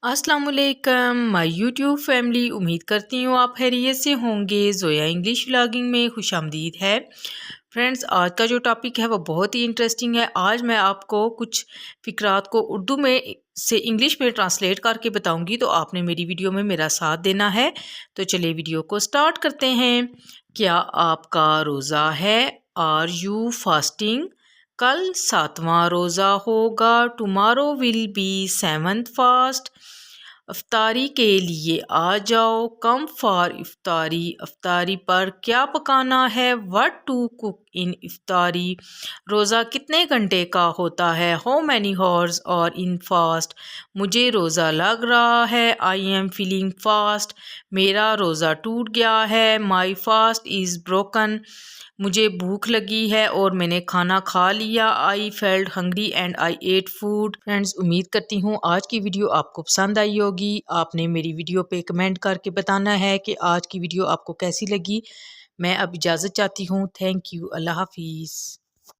अस्सलाम वालेकुम my YouTube family. उम्मीद करती हूँ आप खैरियत से होंगे। ज़ोया इंग्लिश व्लॉगिंग में खुशामदीद है। फ्रेंड्स, आज का जो टॉपिक है वो बहुत ही इंटरेस्टिंग है। आज मैं आपको कुछ फ़िक्रात को उर्दू में से इंग्लिश में ट्रांसलेट करके बताऊंगी, तो आपने मेरी वीडियो में मेरा साथ देना है। तो चलिए वीडियो को स्टार्ट करते हैं। क्या आपका रोज़ा है? Are you fasting? कल 7वां रोज़ा होगा। Tomorrow will be 7th fast. अफ्तारी के लिए आ जाओ। Come for इफ्तारी। अफ्तारी पर क्या पकाना है? What to cook in इफ्तारी। रोज़ा कितने घंटे का होता है? हाउ मैनी हॉर्स और इन फास्ट। मुझे रोज़ा लग रहा है। I am feeling fast. मेरा रोज़ा टूट गया है। My fast is broken. मुझे भूख लगी है और मैंने खाना खा लिया। I felt hungry and I ate food. Friends, उम्मीद करती हूँ आज की वीडियो आपको पसंद आई होगी। आपने मेरी वीडियो पे कमेंट करके बताना है कि आज की वीडियो आपको कैसी लगी। मैं अब इजाज़त चाहती हूँ। Thank you. अल्लाह हाफिज़।